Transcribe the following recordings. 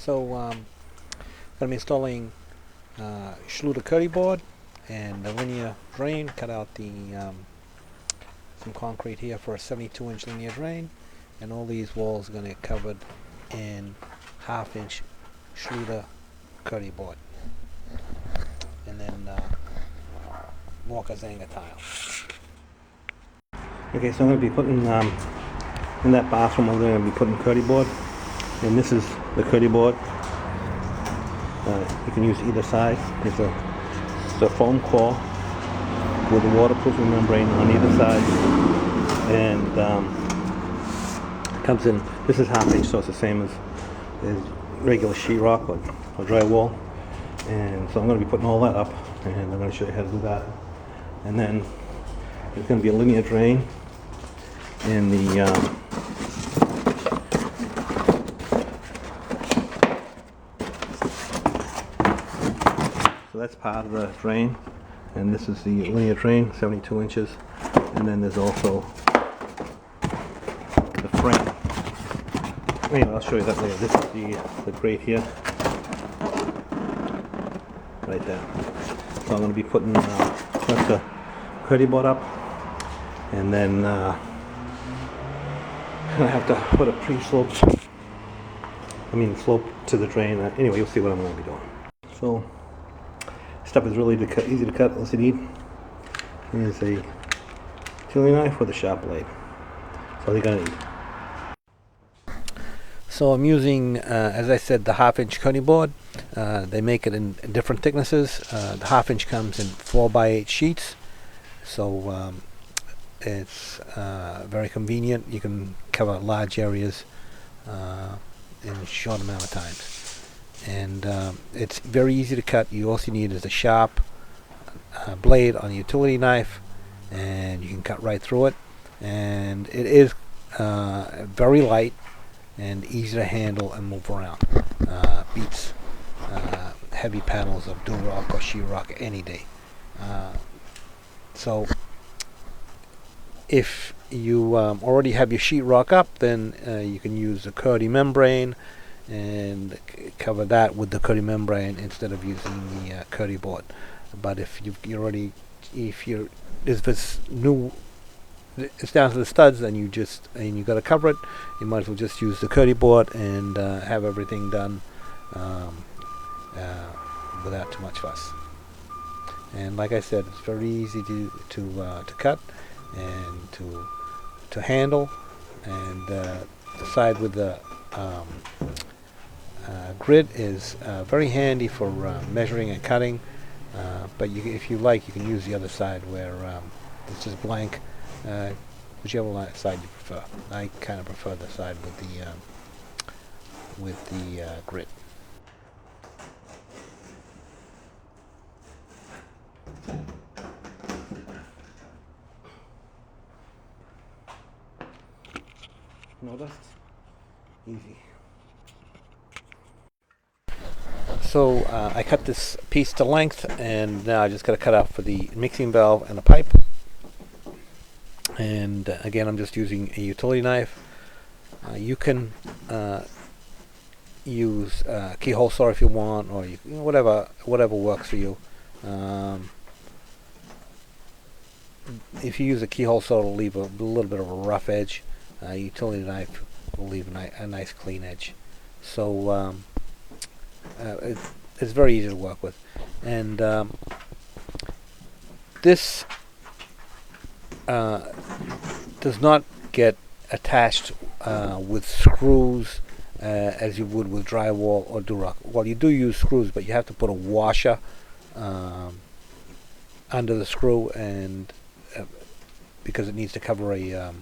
So going to be installing Schluter Kerdiboard and a linear drain. Cut out the some concrete here for a 72-inch linear drain, and all these walls are going to get covered in 1/2-inch Schluter Kerdiboard, and then Walker's Angle tile. Okay, so I'm going to be putting in that bathroom. I'm going to be putting Kerdiboard, and this is the Kerdiboard. You can use either side. It's a foam core with a waterproofing membrane on either side, and comes in. This is 1/2-inch, so it's the same as regular sheetrock or drywall. And so I'm going to be putting all that up, and I'm going to show you how to do that. And then there's going to be a linear drain in the so that's part of the drain, and this is the linear drain, 72 inches. And then there's also the frame. Anyway, I'll show you that later. This is the grate here, right there. So I'm going to be putting the Kerdiboard up, and then I have to put a slope to the drain. Anyway, you'll see what I'm going to be doing. So stuff is really easy to cut. All you need is a utility knife with a sharp blade. That's all you're going to need. So I'm using, as I said, the 1/2-inch Kerdiboard. They make it in different thicknesses. The 1/2-inch comes in 4x8 sheets, so it's very convenient. You can cover large areas in a short amount of time. And it's very easy to cut. You also need is a sharp blade on a utility knife, and you can cut right through it. And it is very light and easy to handle and move around. Beats heavy panels of Durock or sheetrock any day. So if you already have your sheetrock up, then you can use the Kerdi membrane and cover that with the Kerdi membrane instead of using the Kerdiboard. But if it's new, it's down to the studs, then you got to cover it. You might as well just use the Kerdiboard and have everything done without too much fuss. And like I said, it's very easy to cut and to handle. And the side with the grid is very handy for measuring and cutting. But if you like, you can use the other side where it's just blank. Whichever side you prefer. I kind of prefer the side with the grid. No dust. Easy. So I cut this piece to length, and now I just got to cut out for the mixing valve and the pipe. And again, I'm just using a utility knife. You can use a keyhole saw if you want, or whatever works for you. If you use a keyhole saw, it'll leave a little bit of a rough edge. A utility knife will leave a nice clean edge. So it's very easy to work with. And this does not get attached with screws as you would with drywall or Durock. Well, you do use screws, but you have to put a washer under the screw, and because it needs to cover a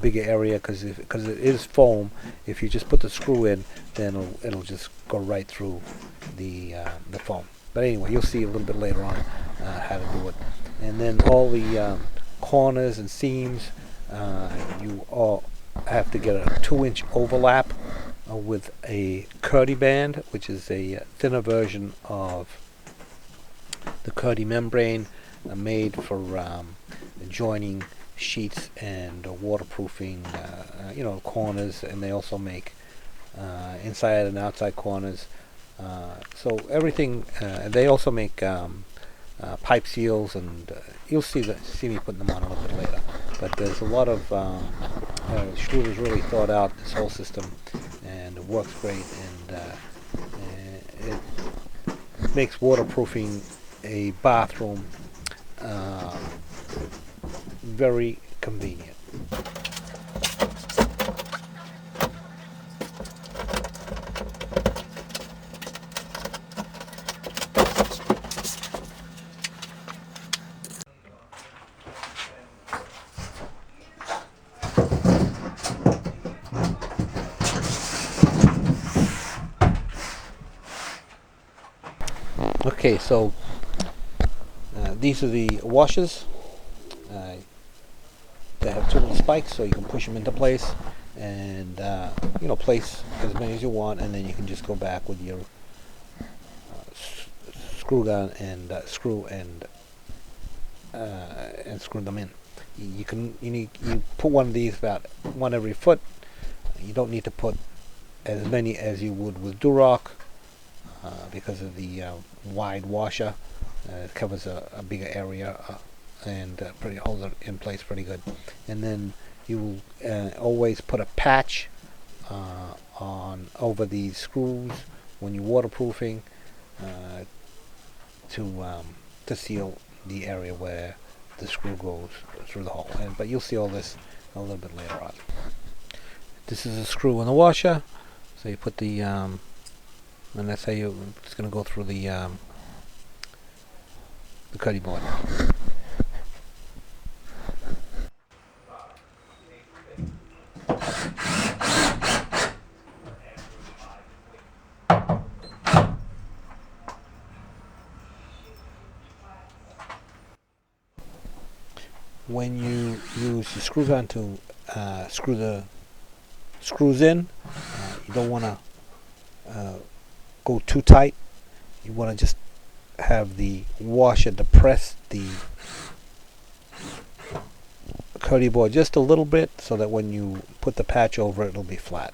bigger area, because it is foam. If you just put the screw in, then it'll just go right through the foam. But anyway, you'll see a little bit later on how to do it. And then all the corners and seams, you all have to get a 2-inch overlap with a Kerdi band, which is a thinner version of the Kerdi membrane, made for joining sheets and waterproofing, corners. And they also make inside and outside corners. So everything. They also make pipe seals, and you'll see me putting them on a little bit later. But there's a lot of Schluter's really thought out this whole system, and it works great, and it makes waterproofing a bathroom very convenient. Okay, so these are the washers. They have two little spikes, so you can push them into place, and place as many as you want, and then you can just go back with your screw gun and screw them in. You put one of these about one every foot. You don't need to put as many as you would with Durock because of the wide washer. It covers a bigger area and holds it in place pretty good. And then you always put a patch on over these screws when you're waterproofing to seal the area where the screw goes through the hole. But you'll see all this a little bit later on. This is a screw in the washer, so you put the and that's how it's going to go through the Kerdiboard. When you use the screw gun to screw the screws in, you don't want to go too tight. You want to just have the washer depress the Kerdiboard just a little bit, so that when you put the patch over it, it'll be flat.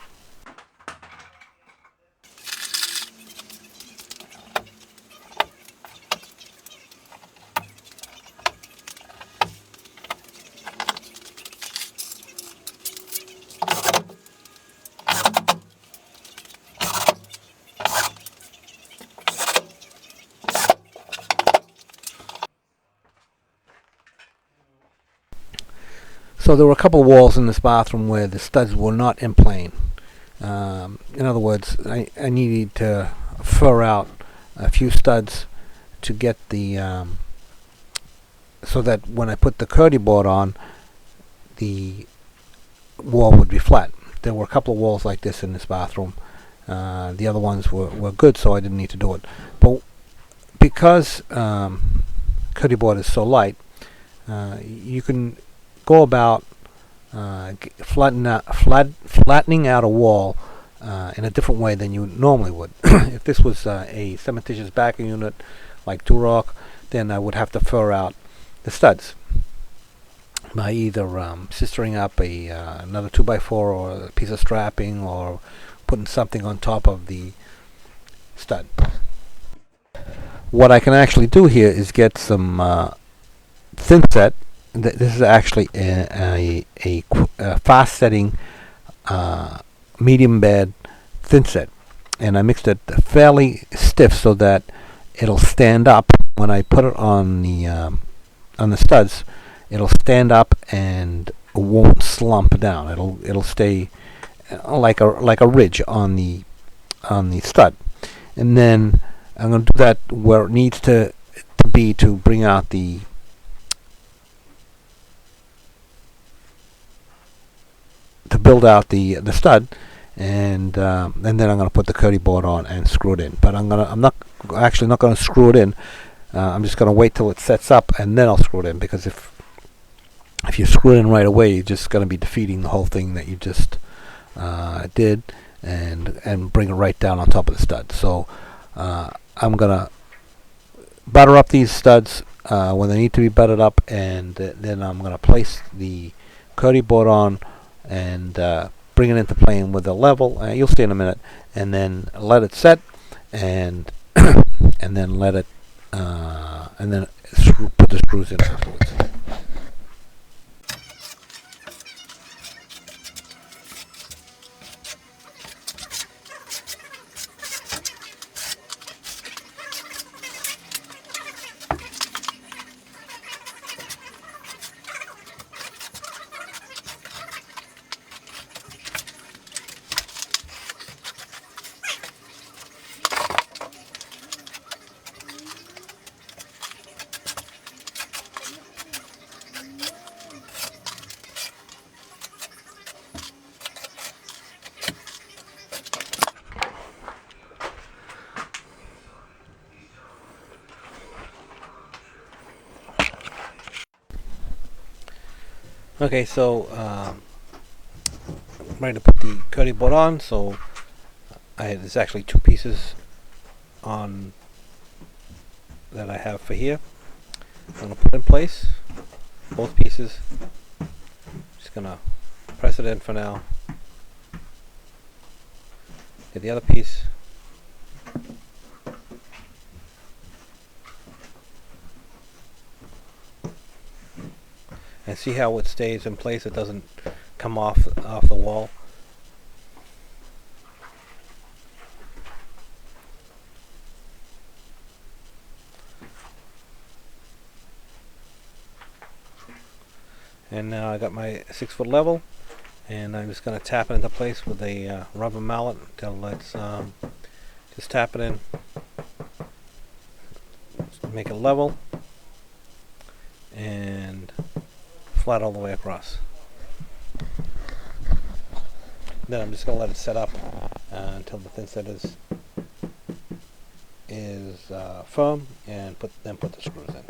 So there were a couple of walls in this bathroom where the studs were not in plane. In other words, I needed to fur out a few studs to get the so that when I put the Kerdiboard on, the wall would be flat. There were a couple of walls like this in this bathroom. The other ones were good, so I didn't need to do it. But because Kerdiboard is so light, you can go about flattening out a wall in a different way than you normally would. If this was a cementitious backing unit like Durock, then I would have to fur out the studs by either sistering up another 2x4 or a piece of strapping, or putting something on top of the stud. What I can actually do here is get some Thinset. This is actually a fast setting medium bed Thinset, and I mixed it fairly stiff so that it'll stand up when I put it on the studs. It'll stand up and won't slump down. It'll stay like a ridge on the stud, and then I'm going to do that where it needs to be to bring out to build out the stud, and then I'm going to put the Kerdiboard on and screw it in. But I'm not going to screw it in. I'm just going to wait till it sets up, and then I'll screw it in, because if you screw it in right away, you're just going to be defeating the whole thing that you just did, and bring it right down on top of the stud. So I'm going to butter up these studs when they need to be buttered up, and then I'm going to place the Kerdiboard on and bring it into playing with the level. You'll see in a minute, and then let it set, and and then let it, and then put the screws in afterwards. Okay, so I'm ready to put the Kerdiboard on. So there's actually two pieces on that I have for here. I'm gonna put in place both pieces. Just gonna press it in for now. Get the other piece. And see how it stays in place. It doesn't come off the wall. And now I got my 6-foot level, and I'm just going to tap it into place with a rubber mallet until it's just tap it in, make it level and flat all the way across. Then I'm just going to let it set up until the thinset is firm, and then put the screws in.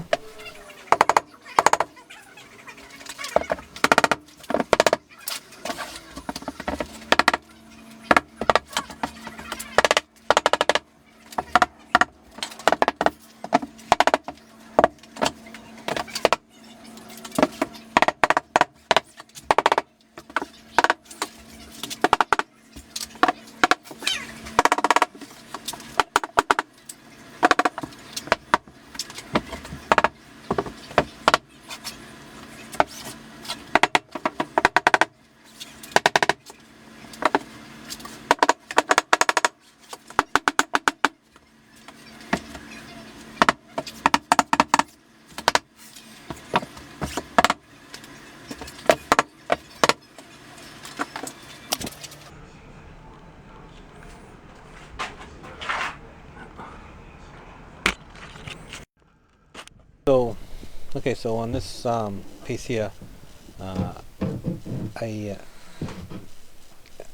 So on this piece here, I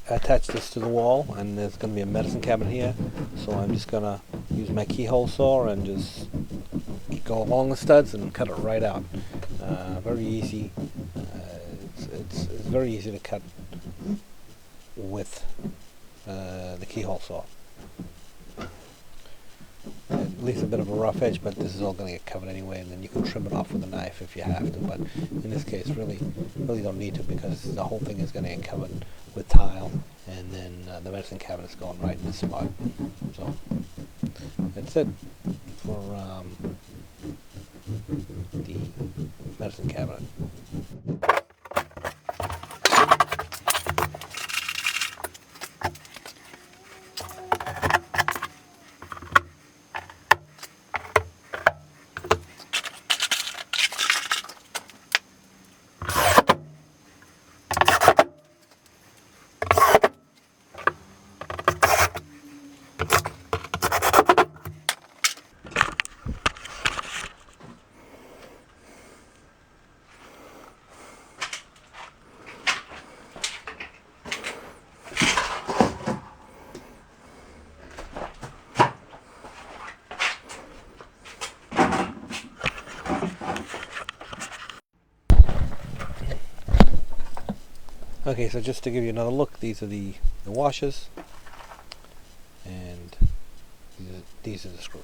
attach this to the wall, and there's going to be a medicine cabinet here. So I'm just going to use my keyhole saw and just go along the studs and cut it right out. Very easy. It's very easy to cut with the keyhole saw. It leaves a bit of a rough edge, but this is all going to get covered anyway, and then you can trim it off with a knife if you have to. But in this case, really don't need to, because the whole thing is going to get covered with tile, and then the medicine cabinet is going right in the spot. So that's it for the medicine cabinet. Okay, so just to give you another look, these are the washers, and these are the screws.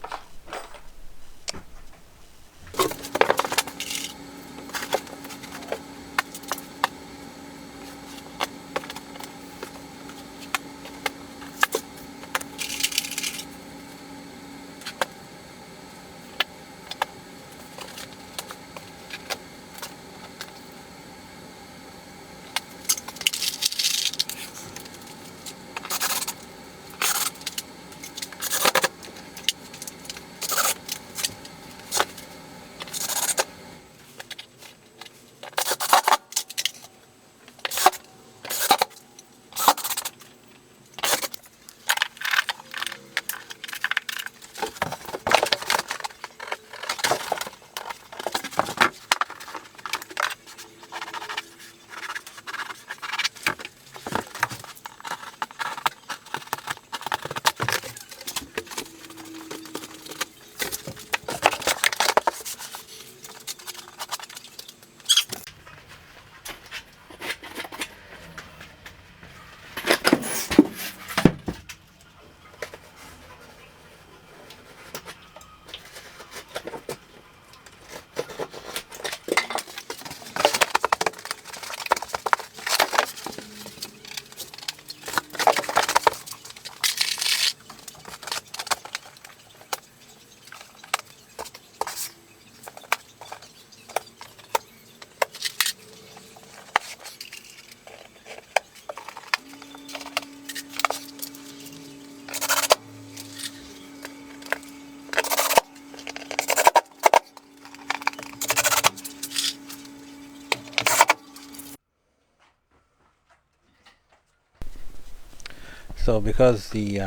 So because the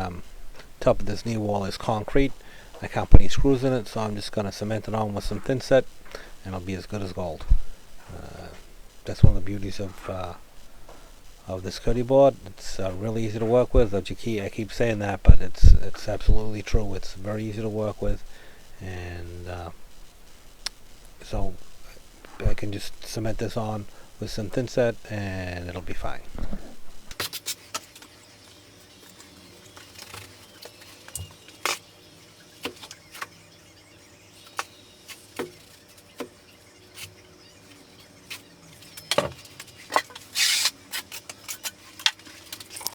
top of this knee wall is concrete, I can't put any screws in it, so I'm just going to cement it on with some Thinset, and it'll be as good as gold. That's one of the beauties of this Kerdiboard. It's really easy to work with. I keep saying that, but it's absolutely true. It's very easy to work with, and so I can just cement this on with some Thinset, and it'll be fine.